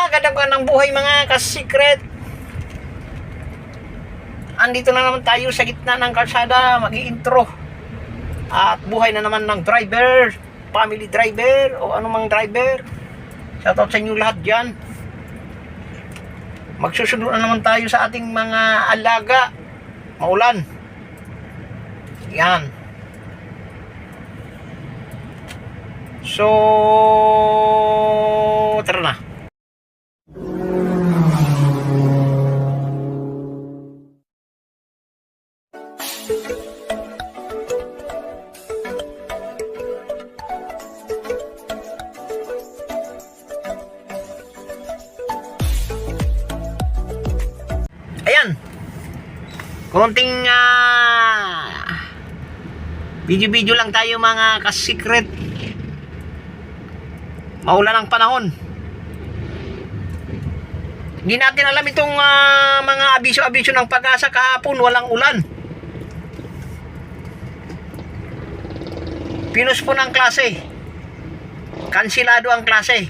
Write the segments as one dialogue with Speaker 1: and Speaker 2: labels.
Speaker 1: Gandang buhay mga ka-secret. Andito na naman tayo sa gitna ng kalsada, mag-i-intro. At buhay na naman ng driver, family driver o anumang driver. Shoutout sa inyo lahat dyan. Magsusunod na naman tayo sa ating mga alaga. Maulan. Yan. So, tara na. Ayan. Konting video-video lang tayo mga ka-secret. Maulan ang panahon. Hindi natin alam itong mga abiso-abiso ng Pag-asa kahapon, walang ulan. Pinuspon ang klase. Kansilado ang klase.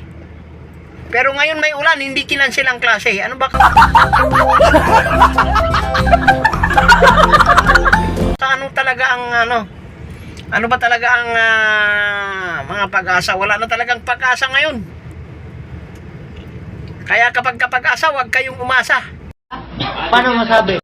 Speaker 1: Pero ngayon may ulan, hindi kinansil ang klase. Ano ba? Ano talaga ang ano ba talaga ang mga Pag-asa? Wala na talagang pag-asa ngayon. Kaya kapag Pag-asa, huwag kayong umasa.
Speaker 2: Paano masabi?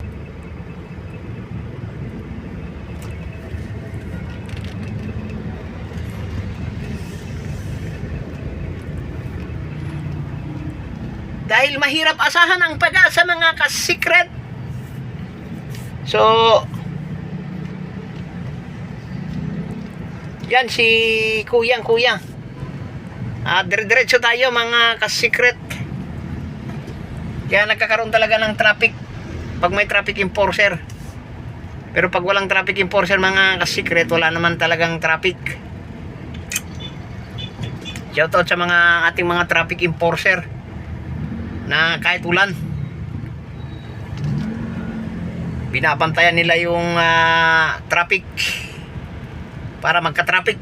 Speaker 1: Dahil mahirap asahan ang Pag-asa mga ka-secret. So, yan si Kuyang. Dire-diretso tayo mga ka-secret. Kaya nagkakaroon talaga ng traffic pag may traffic enforcer. Pero pag walang traffic enforcer mga ka-secret, wala naman talagang traffic. Shoutout sa mga ating mga traffic enforcer na kahit ulan, binabantayan nila yung traffic para magka-traffic.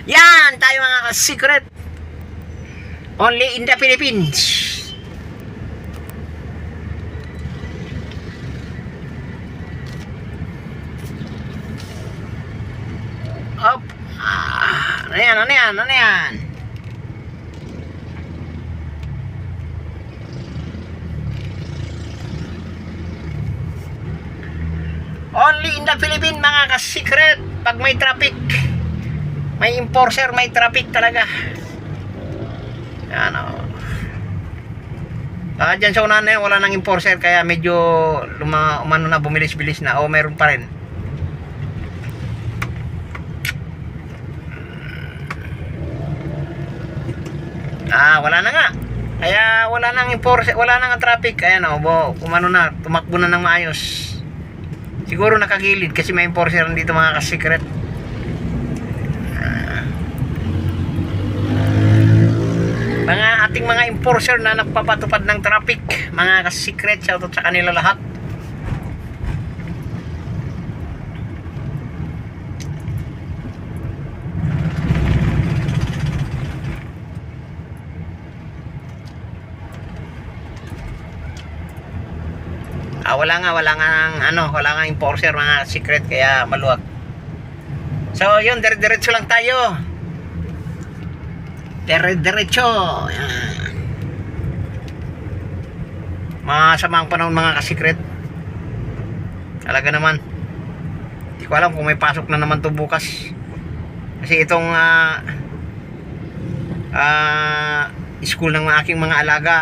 Speaker 1: Yan tayo mga secret. Only in the Philippines. Up. Ano yan? Only in the Philippines mga ka-secret. Pag may traffic, may enforcer, may traffic talaga. Yan o. Dyan sa unahan na yan, wala nang enforcer. Kaya medyo umano na, bumilis-bilis na. O meron pa rin. Wala na nga. Kaya wala nang enforcer, wala nang traffic. Ayan o, umano na, tumakbo na ng maayos. Siguro nakagilid kasi may enforcer dito mga ka-secret. Mga ating mga enforcer na nagpapatupad ng traffic, mga ka-secret, shoutout sa kanila lahat. Wala nga enforcer mga secret, kaya maluwag. So yun, diretso lang tayo. Diretso. Yan. Masama ang panahon mga ka-secret. Talaga naman. Hindi ko alam kung may pasok na naman to bukas. Kasi itong school ng aking mga alaga,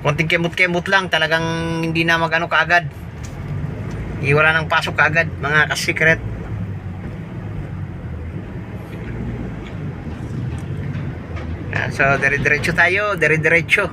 Speaker 1: konting kemot-kemot lang, talagang hindi na magano kaagad. Wala nang pasok kaagad mga ka-secret. So diretso tayo, diretso.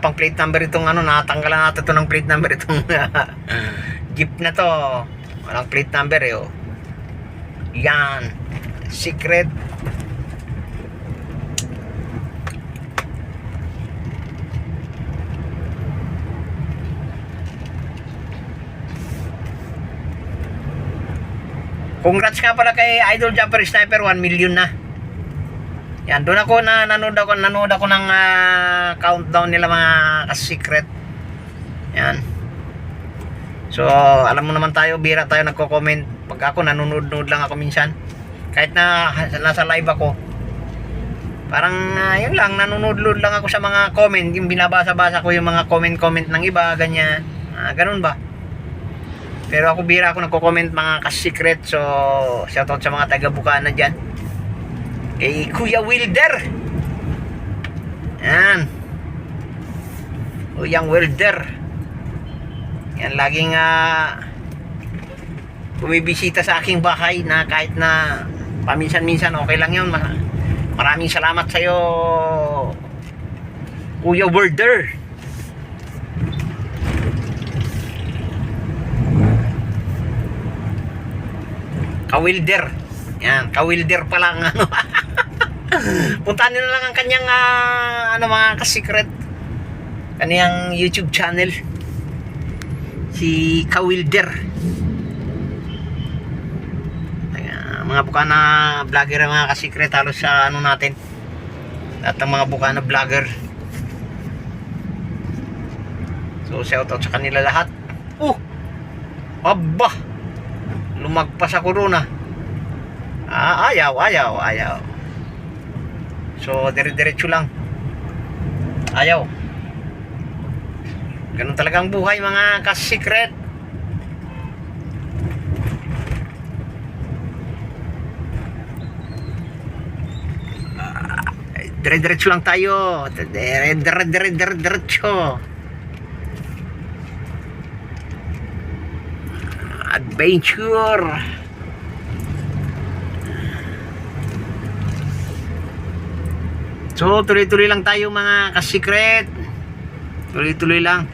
Speaker 1: wala pang plate number itong ano, natanggalan natin ito ng plate number itong jeep na to. Walang plate number eh, oh. Yan, secret. Congrats nga pala kay Idol Jumper Sniper, 1 million na. Yan, doon ako nanood ako ng countdown nila mga ka-secret. Yan. So, alam mo naman tayo, bira tayo nagko-comment. Pag ako nanonood lang ako minsan. Kahit na nasa live ako. Parang yun lang, nanonood lang ako sa mga comment, yung binabasa-basa ko yung mga comment ng iba, ganyan. Ganun ba? Pero ako bira ako nagko-comment mga ka-secret. So, shoutout sa mga taga-Bukana dyan. Kay Kuya Wilder. Yan. Kuyang Wilder. Yan, laging bumibisita sa aking bahay na kahit na paminsan-minsan, okay lang yun. Maraming salamat sa'yo, Kuya Wilder. Ka-Wilder. Yan, Ka-Wilder pa lang ano. Puntahan nyo na lang ang kanyang mga ka-secret, kanyang YouTube channel, si Ka-Wilder. Mga Bukana vlogger, mga ka-secret, halos sa ano natin, at ang mga Bukana vlogger. So shoutout sa kanila lahat. Aba, lumagpas ako doon ayaw. So, dire-diretso lang. Ayaw. Ganun talagang buhay, mga ka-secret. Dire-diretso lang tayo. Dire-diretso. Adventure. So, tuloy-tuloy lang tayo, mga ka-secret. Tuloy-tuloy lang.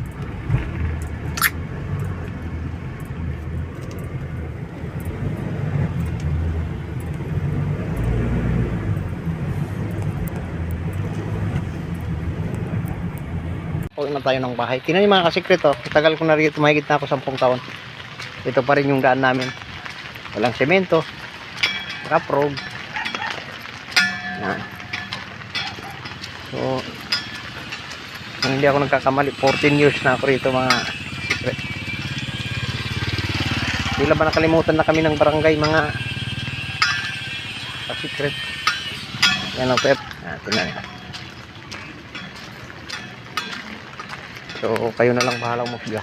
Speaker 1: Uwi na tayo ng bahay. Tingnan niyo, mga ka-secret, oh. Tagal ko na rito, mahigit na ako 10 taon. Ito pa rin yung daan namin. Walang semento. Naka-prog. Yan. So, kung hindi ako nagkakamali, 14 years na ako rito, mga secret. Hindi ba nakalimutan na kami ng barangay, mga secret. Yan ang pep. Tingnan. So, kayo na lang bahala umusga.